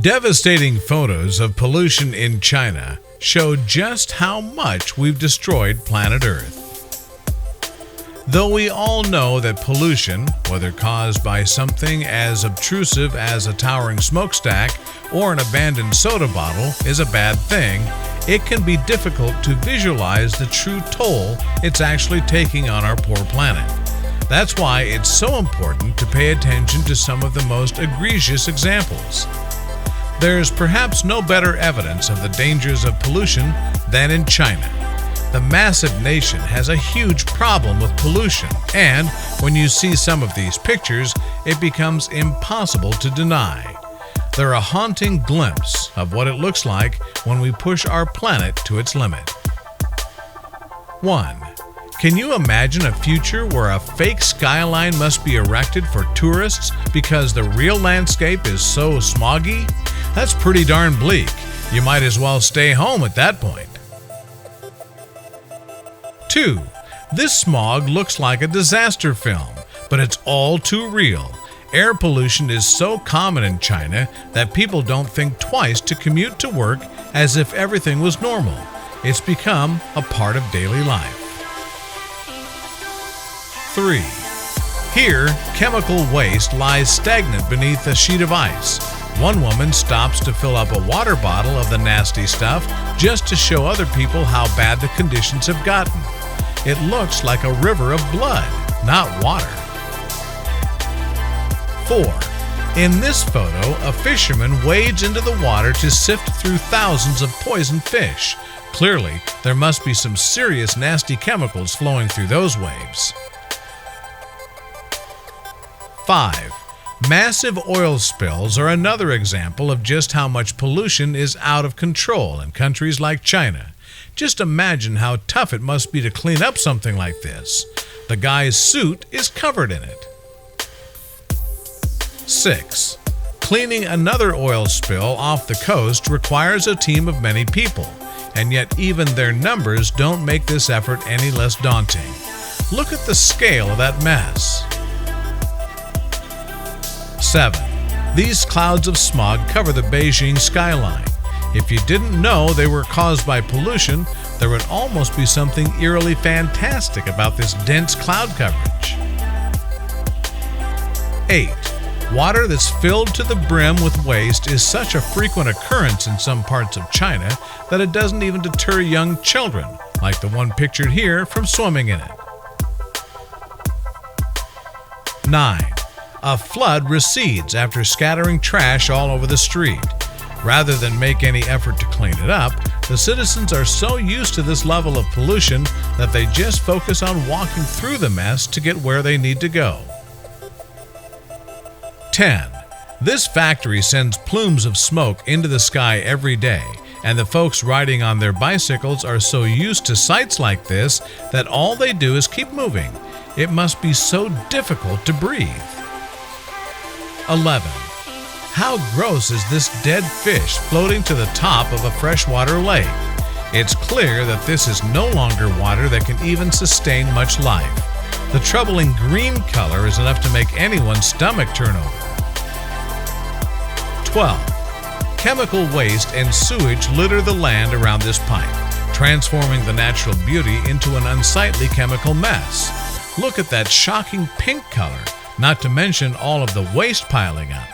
Devastating photos of pollution in China show just how much we've destroyed planet Earth. Though we all know that pollution, whether caused by something as obtrusive as a towering smokestack or an abandoned soda bottle, is a bad thing, it can be difficult to visualize the true toll it's actually taking on our poor planet. That's why it's so important to pay attention to some of the most egregious examples. There's perhaps no better evidence of the dangers of pollution than in China. The massive nation has a huge problem with pollution, and when you see some of these pictures, it becomes impossible to deny. They're a haunting glimpse of what it looks like when we push our planet to its limit. 1. Can you imagine a future where a fake skyline must be erected for tourists because the real landscape is so smoggy? That's pretty darn bleak. You might as well stay home at that point. 2. This smog looks like a disaster film, but it's all too real. Air pollution is so common in China that people don't think twice to commute to work as if everything was normal. It's become a part of daily life. 3. Here, chemical waste lies stagnant beneath a sheet of ice. One woman stops to fill up a water bottle of the nasty stuff just to show other people how bad the conditions have gotten. It looks like a river of blood, not water. 4. In this photo, a fisherman wades into the water to sift through thousands of poisoned fish. Clearly, there must be some serious nasty chemicals flowing through those waves. 5. Massive oil spills are another example of just how much pollution is out of control in countries like China. Just imagine how tough it must be to clean up something like this. The guy's suit is covered in it. 6. Cleaning another oil spill off the coast requires a team of many people, and yet even their numbers don't make this effort any less daunting. Look at the scale of that mess. 7. These clouds of smog cover the Beijing skyline. If you didn't know they were caused by pollution, there would almost be something eerily fantastic about this dense cloud coverage. 8. Water that's filled to the brim with waste is such a frequent occurrence in some parts of China that it doesn't even deter young children, like the one pictured here, from swimming in it. 9. A flood recedes after scattering trash all over the street. Rather than make any effort to clean it up, the citizens are so used to this level of pollution that they just focus on walking through the mess to get where they need to go. 10. This factory sends plumes of smoke into the sky every day, and the folks riding on their bicycles are so used to sights like this that all they do is keep moving. It must be so difficult to breathe. 11. How gross is this dead fish floating to the top of a freshwater lake? It's clear that this is no longer water that can even sustain much life. The troubling green color is enough to make anyone's stomach turn over. 12. Chemical waste and sewage litter the land around this pipe, transforming the natural beauty into an unsightly chemical mess. Look at that shocking pink color, not to mention all of the waste piling up.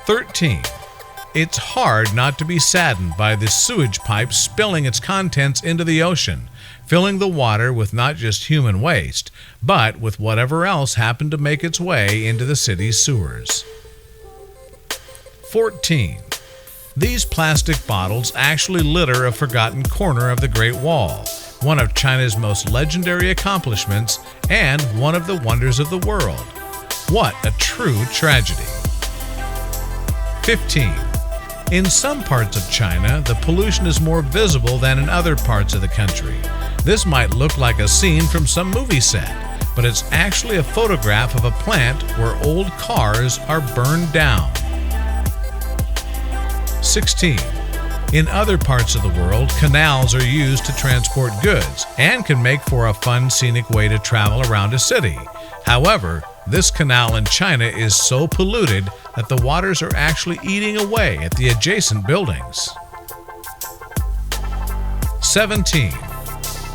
13. It's hard not to be saddened by this sewage pipe spilling its contents into the ocean, filling the water with not just human waste, but with whatever else happened to make its way into the city's sewers. 14. These plastic bottles actually litter a forgotten corner of the Great Wall, one of China's most legendary accomplishments and one of the wonders of the world. What a true tragedy. 15. In some parts of China, the pollution is more visible than in other parts of the country. This might look like a scene from some movie set, but it's actually a photograph of a plant where old cars are burned down. 16. In other parts of the world, canals are used to transport goods and can make for a fun, scenic way to travel around a city. However, This canal in China is so polluted that the waters are actually eating away at the adjacent buildings. 17.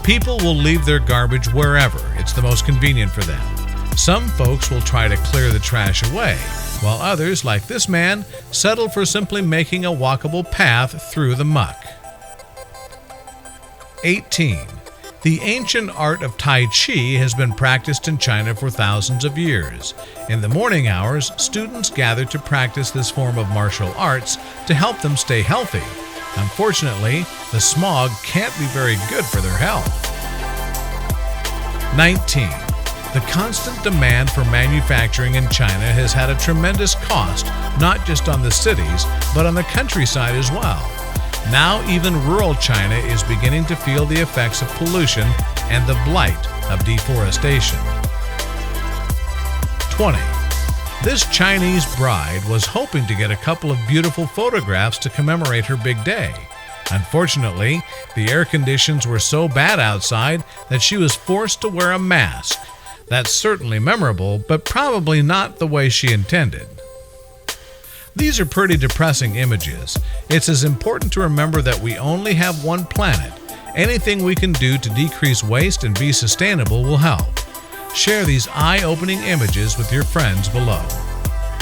People will leave their garbage wherever it's the most convenient for them. Some folks will try to clear the trash away, while others, like this man, settle for simply making a walkable path through the muck. 18. The ancient art of Tai Chi has been practiced in China for thousands of years. In the morning hours, students gather to practice this form of martial arts to help them stay healthy. Unfortunately, the smog can't be very good for their health. 19. The constant demand for manufacturing in China has had a tremendous cost, not just on the cities, but on the countryside as well. Now even rural China is beginning to feel the effects of pollution and the blight of deforestation. 20. This Chinese bride was hoping to get a couple of beautiful photographs to commemorate her big day. Unfortunately, the air conditions were so bad outside that she was forced to wear a mask. That's certainly memorable, but probably not the way she intended. These are pretty depressing images. It's as important to remember that we only have one planet. Anything we can do to decrease waste and be sustainable will help. Share these eye-opening images with your friends below.